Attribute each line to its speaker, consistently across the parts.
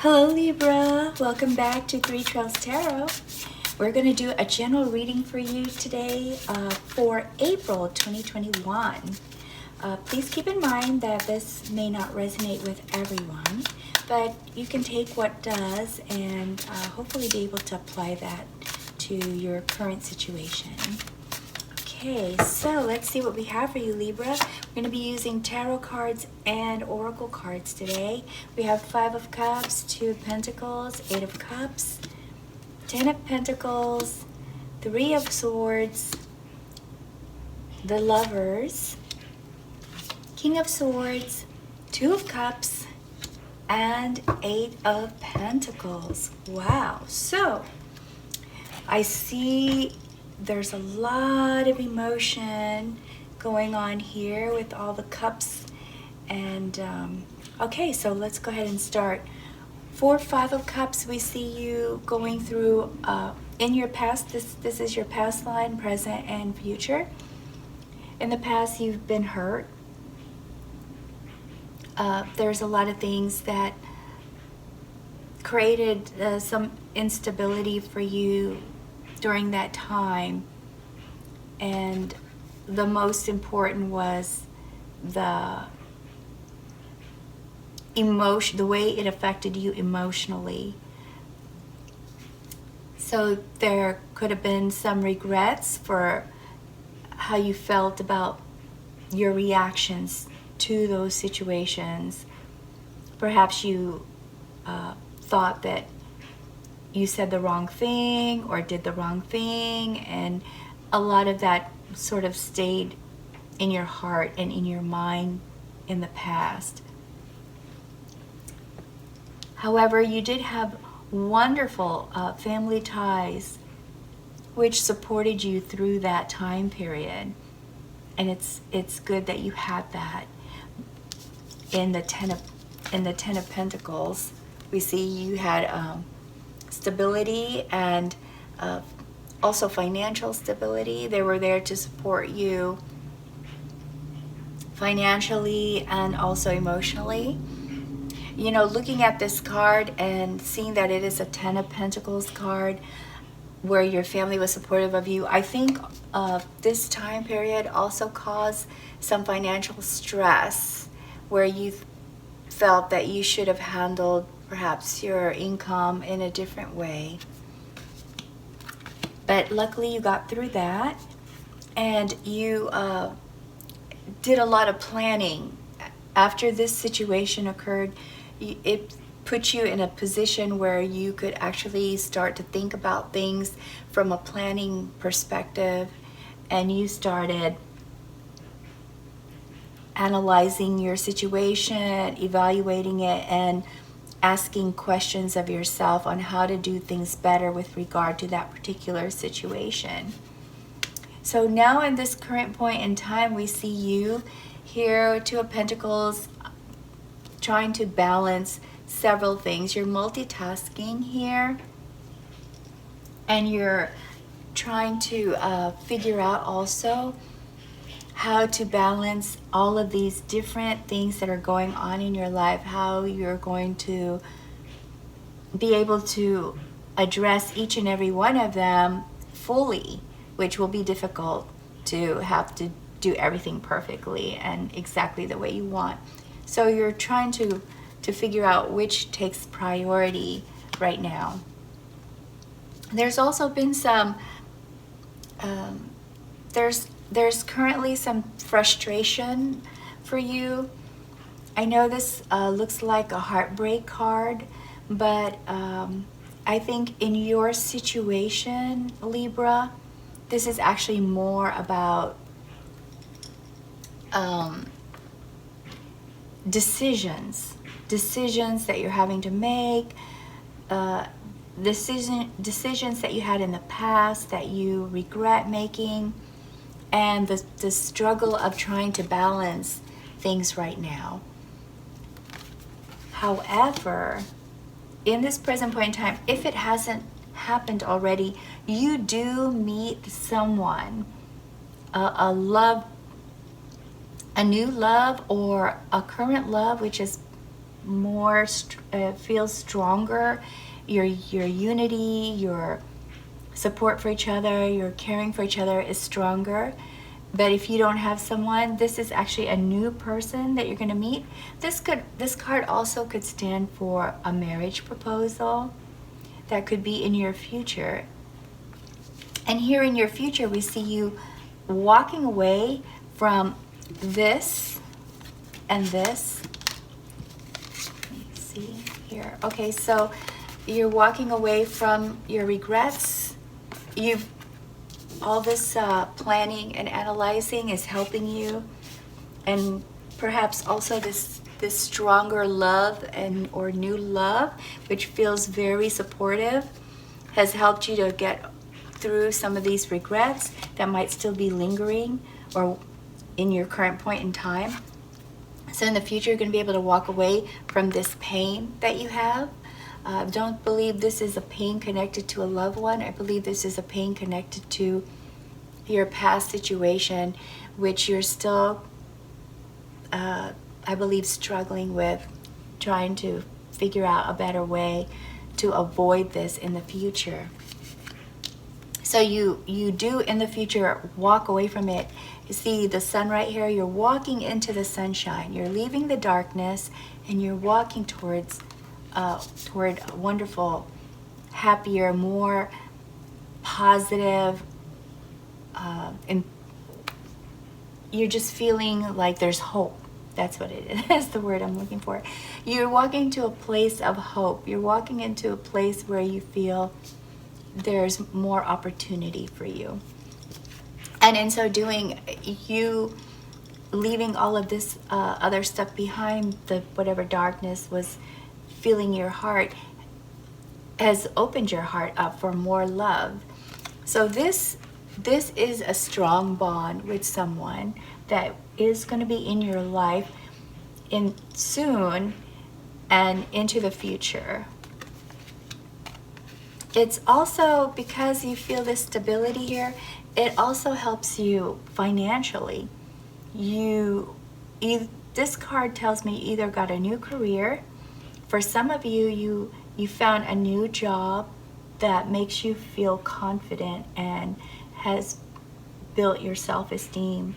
Speaker 1: Hello Libra, welcome back to Three Trails Tarot. We're going to do a general reading for you today for April 2021. Please keep in mind that this may not resonate with everyone, but you can take what does and hopefully be able to apply that to your current situation. Okay, so let's see what we have for you, Libra. We're going to be using tarot cards and oracle cards today. We have 5 of Cups, 2 of Pentacles, 8 of Cups, 10 of Pentacles, 3 of Swords, the Lovers, King of Swords, 2 of Cups, and 8 of Pentacles. Wow, so I see there's a lot of emotion going on here with all the cups. And okay, so let's go ahead and start. For 5 of Cups, we see you going through in your past. This is your past line, present, and future. In the past, you've been hurt. There's a lot of things that created some instability for you during that time, and the most important was the emotion, the way it affected you emotionally. So there could have been some regrets for how you felt about your reactions to those situations. Perhaps you thought that you said the wrong thing or did the wrong thing, and a lot of that sort of stayed in your heart and in your mind in the past. However, you did have wonderful family ties which supported you through that time period, and it's good that you had that. In the 10 of Pentacles, we see you had stability and also financial stability. They were there to support you financially and also emotionally. You know, looking at this card and seeing that it is a 10 of Pentacles card where your family was supportive of you, I think this time period also caused some financial stress where you felt that you should have handled perhaps your income in a different way. But luckily you got through that, and you did a lot of planning. After this situation occurred, it put you in a position where you could actually start to think about things from a planning perspective, and you started analyzing your situation, evaluating it, and asking questions of yourself on how to do things better with regard to that particular situation. So now in this current point in time, we see you here, 2 of Pentacles, trying to balance several things. You're multitasking here, and you're trying to figure out also how to balance all of these different things that are going on in your life, how you're going to be able to address each and every one of them fully, which will be difficult to have to do everything perfectly and exactly the way you want. So you're trying to figure out which takes priority right now. There's also been some there's currently some frustration for you. I know this looks like a heartbreak card, but I think in your situation, Libra, this is actually more about decisions that you're having to make, decisions that you had in the past that you regret making, and the struggle of trying to balance things right now. However, in this present point in time, if it hasn't happened already, you do meet someone, a new love or a current love, which is more, feels stronger. Your unity, your support for each other, your caring for each other is stronger. But if you don't have someone, this is actually a new person that you're going to meet. This card also could stand for a marriage proposal that could be in your future. And here in your future, we see you walking away from this and this. Let me see here. Okay, so you're walking away from your regrets. All this planning and analyzing is helping you, and perhaps also this stronger love or new love, which feels very supportive, has helped you to get through some of these regrets that might still be lingering or in your current point in time. So in the future, you're going to be able to walk away from this pain that you have. Don't believe this is a pain connected to a loved one. I believe this is a pain connected to your past situation, which you're still, I believe, struggling with, trying to figure out a better way to avoid this in the future. So you do in the future walk away from it. You see the sun right here, you're walking into the sunshine. You're leaving the darkness and you're walking toward a wonderful, happier, more positive, and you're just feeling like there's hope. That's what it is. That's the word I'm looking for. You're walking to a place of hope. You're walking into a place where you feel there's more opportunity for you. And in so doing, you leaving all of this other stuff behind, whatever darkness was filling your heart, has opened your heart up for more love. So this is a strong bond with someone that is going to be in your life soon and into the future. It's also, because you feel this stability here, it also helps you financially. This card tells me you either got a new career. For some of you, you found a new job that makes you feel confident and has built your self-esteem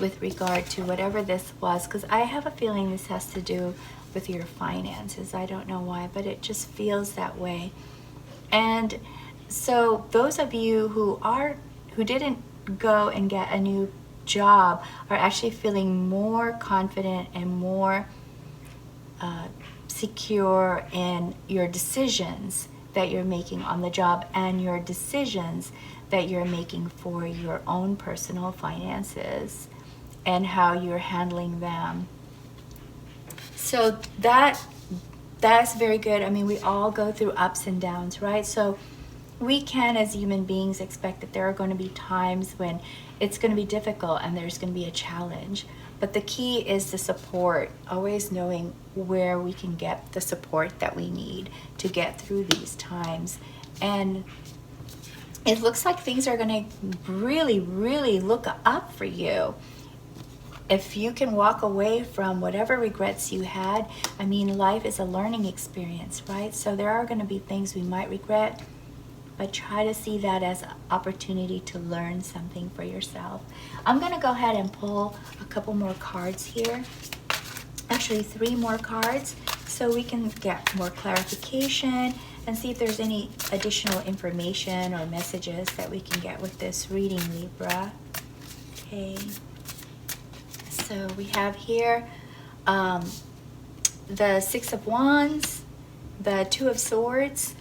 Speaker 1: with regard to whatever this was, because I have a feeling this has to do with your finances. I don't know why, but it just feels that way. And so those of you who didn't go and get a new job are actually feeling more confident and more secure in your decisions that you're making on the job and your decisions that you're making for your own personal finances and how you're handling them. So that's very good. I mean, we all go through ups and downs, right? So we can, as human beings, expect that there are going to be times when it's going to be difficult and there's going to be a challenge. But the key is the support, always knowing where we can get the support that we need to get through these times. And it looks like things are going to really, really look up for you. If you can walk away from whatever regrets you had, I mean, life is a learning experience, right? So there are going to be things we might regret, but try to see that as an opportunity to learn something for yourself. I'm going to go ahead and pull a couple more cards here. Actually, 3 more cards, so we can get more clarification and see if there's any additional information or messages that we can get with this reading, Libra. Okay. So we have here the 6 of Wands, the 2 of Swords,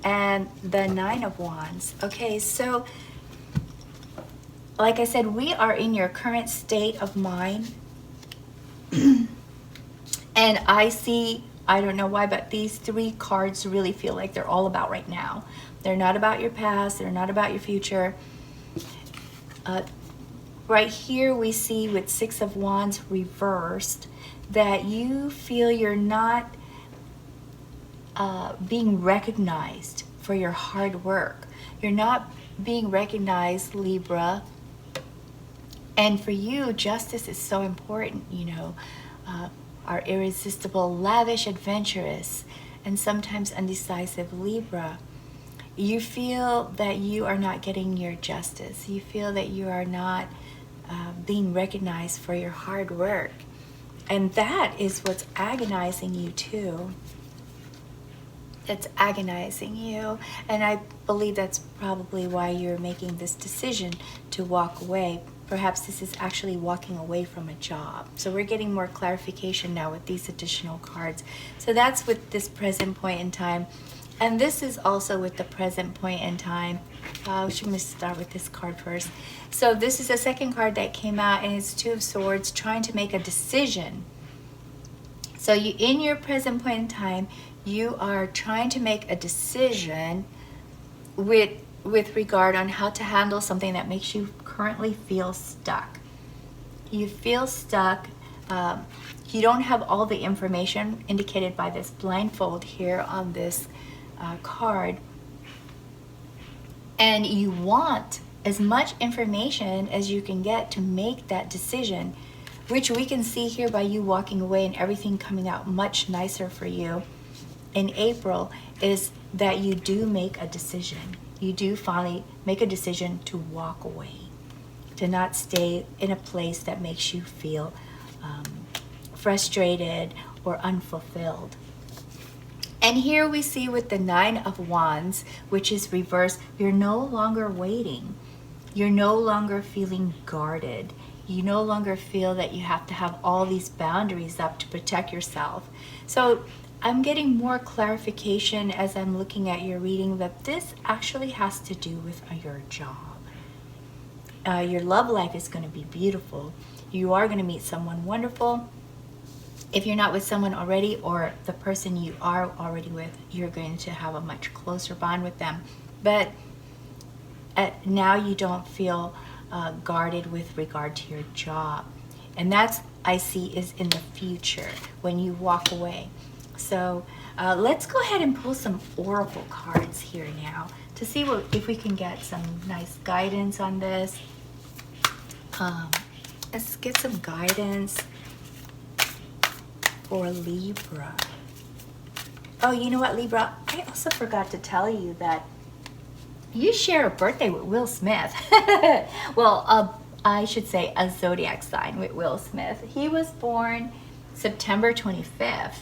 Speaker 1: and the 9 of Wands. Okay, so like I said, we are in your current state of mind. And I see, I don't know why, but these 3 cards really feel like they're all about right now. They're not about your past. They're not about your future. Right here we see with 6 of Wands reversed that you feel you're not being recognized for your hard work. You're not being recognized, Libra. And for you, justice is so important, you know. our irresistible, lavish, adventurous, and sometimes undecisive Libra. You feel that you are not getting your justice. You feel that you are not being recognized for your hard work. And that is what's agonizing you too. It's agonizing you. And I believe that's probably why you're making this decision to walk away. Perhaps this is actually walking away from a job. So we're getting more clarification now with these additional cards. So that's with this present point in time. And this is also with the present point in time. Should we start with this card first? So this is the second card that came out, and it's Two of Swords, trying to make a decision. So you, in your present point in time, you are trying to make a decision with regard on how to handle something that makes you currently feel stuck. You feel stuck. You don't have all the information indicated by this blindfold here on this card, and you want as much information as you can get to make that decision, which we can see here by you walking away and everything coming out much nicer for you in April, is that you do make a decision. You do finally make a decision to walk away, to not stay in a place that makes you feel frustrated or unfulfilled. And here we see with the Nine of Wands, which is reversed, you're no longer waiting. You're no longer feeling guarded. You no longer feel that you have to have all these boundaries up to protect yourself. So I'm getting more clarification as I'm looking at your reading that this actually has to do with your job. Your love life is going to be beautiful. You are going to meet someone wonderful. If you're not with someone already, or the person you are already with, you're going to have a much closer bond with them. But now you don't feel guarded with regard to your job. And that's, I see, is in the future when you walk away. So let's go ahead and pull some oracle cards here now to see if we can get some nice guidance on this. Let's get some guidance for Libra. Oh, you know what, Libra? I also forgot to tell you that you share a birthday with Will Smith. Well, I should say a zodiac sign with Will Smith. He was born September 25th.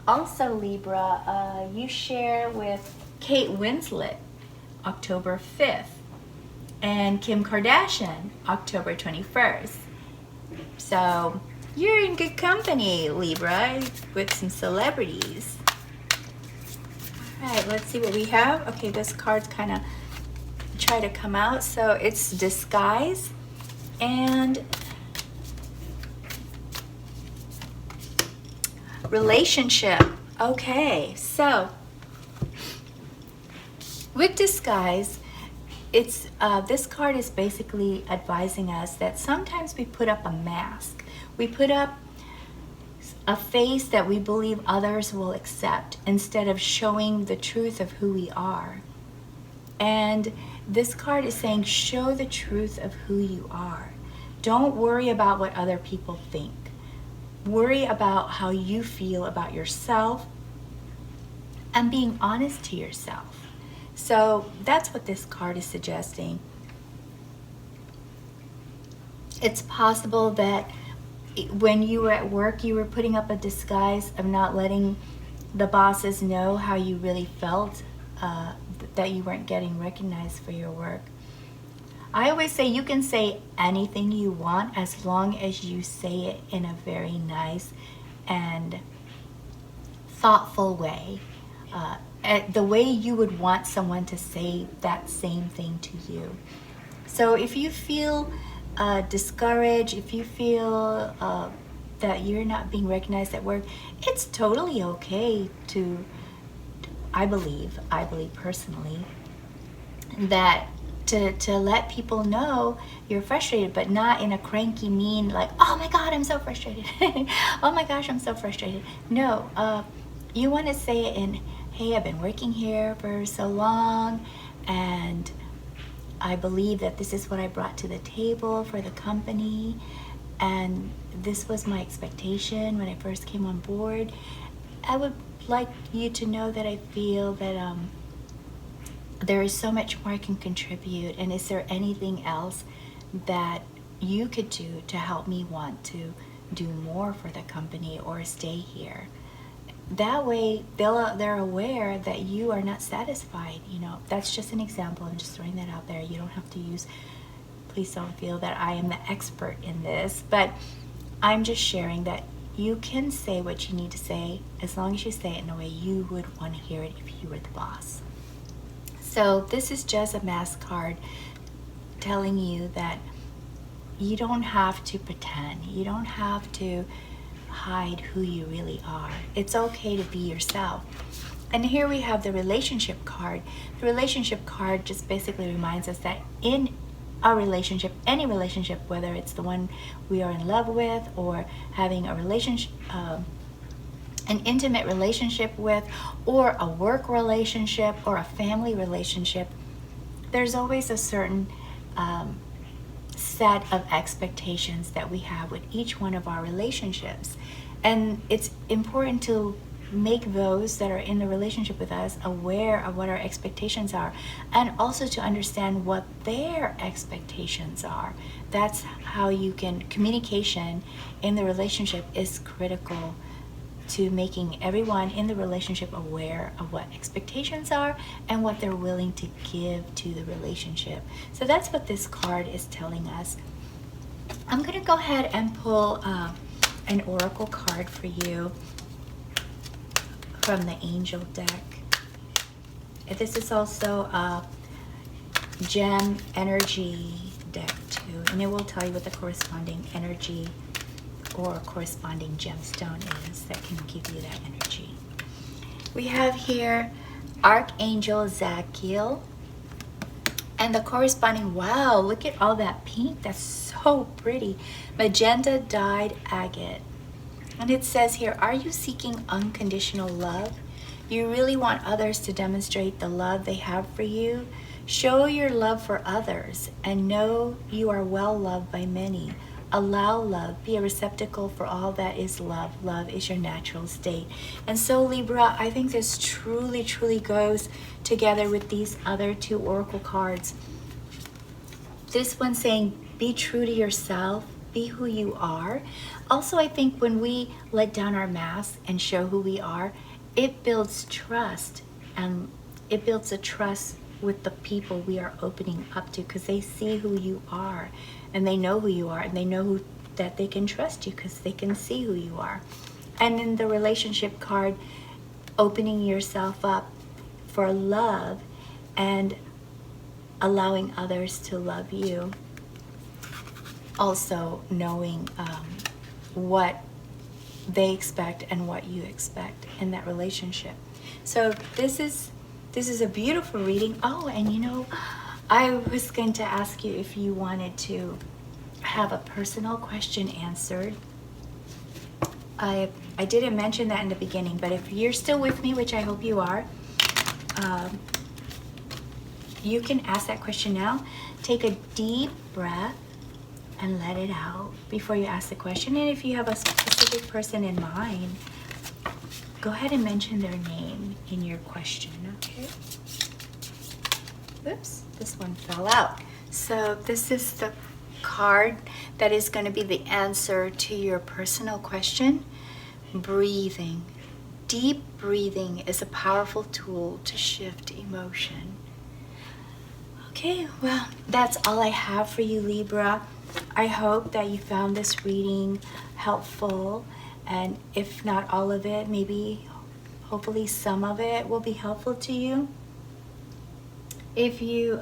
Speaker 1: Also, Libra, you share with Kate Winslet, October 5th, and Kim Kardashian, October 21st. So you're in good company, Libra, with some celebrities. All right, let's see what we have. Okay, this card's kind of try to come out. So it's disguise and relationship. Okay, so with disguise, it's this card is basically advising us that sometimes we put up a mask. We put up a face that we believe others will accept instead of showing the truth of who we are. And this card is saying, show the truth of who you are. Don't worry about what other people think. Worry about how you feel about yourself and being honest to yourself. So that's what this card is suggesting. It's possible that when you were at work, you were putting up a disguise of not letting the bosses know how you really felt, that you weren't getting recognized for your work. I always say you can say anything you want as long as you say it in a very nice and thoughtful way, the way you would want someone to say that same thing to you. So if you feel discouraged, if you feel that you're not being recognized at work, it's totally okay to, I believe personally, that to let people know you're frustrated, but not in a cranky, mean, like, oh my God, I'm so frustrated. Oh my gosh, I'm so frustrated. No, you want to say it in, hey, I've been working here for so long, and I believe that this is what I brought to the table for the company, and this was my expectation when I first came on board. I would like you to know that I feel that there is so much more I can contribute, and is there anything else that you could do to help me want to do more for the company or stay here? That way they're aware that you are not satisfied. You know, that's just an example. I'm just throwing that out there. You don't have to use, please don't feel that I am the expert in this, but I'm just sharing that you can say what you need to say as long as you say it in a way you would want to hear it if you were the boss. So this is just a mask card telling you that you don't have to pretend. You don't have to hide who you really are. It's okay to be yourself. And here we have the relationship card. The relationship card just basically reminds us that in a relationship, any relationship, whether it's the one we are in love with or having a relationship, an intimate relationship with, or a work relationship or a family relationship, there's always a certain set of expectations that we have with each one of our relationships. And it's important to make those that are in the relationship with us aware of what our expectations are, and also to understand what their expectations are. That's how you can, communication in the relationship is critical to making everyone in the relationship aware of what expectations are and what they're willing to give to the relationship. So that's what this card is telling us. I'm going to go ahead and pull an oracle card for you from the angel deck. This is also a gem energy deck too, and it will tell you what the corresponding energy or corresponding gemstone is that can give you that energy. We have here Archangel Zadkiel, and the corresponding, wow, look at all that pink, that's so pretty, magenta dyed agate. And it says here, are you seeking unconditional love? You really want others to demonstrate the love they have for you? Show your love for others and know you are well loved by many. Allow love, be a receptacle for all that is love. Love is your natural state. And so Libra, I think this truly, truly goes together with these other two oracle cards. This one saying, be true to yourself, be who you are. Also, I think when we let down our masks and show who we are, it builds trust, and it builds a trust with the people we are opening up to, because they see who you are and they know who you are, and they know that they can trust you because they can see who you are. And in the relationship card, opening yourself up for love and allowing others to love you. Also knowing what they expect and what you expect in that relationship. So this is a beautiful reading. Oh, and you know, I was going to ask you if you wanted to have a personal question answered. I didn't mention that in the beginning, but if you're still with me, which I hope you are, you can ask that question now. Take a deep breath and let it out before you ask the question. And if you have a specific person in mind, go ahead and mention their name in your question, okay? Oops, this one fell out. So this is the card that is going to be the answer to your personal question. Breathing. Deep breathing is a powerful tool to shift emotion. Okay, well, that's all I have for you, Libra. I hope that you found this reading helpful, and if not all of it, maybe hopefully some of it will be helpful to you. If you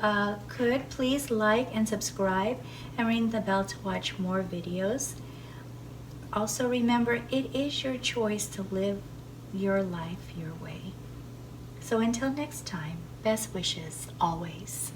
Speaker 1: could, please like and subscribe and ring the bell to watch more videos. Also remember, it is your choice to live your life your way. So until next time, best wishes always.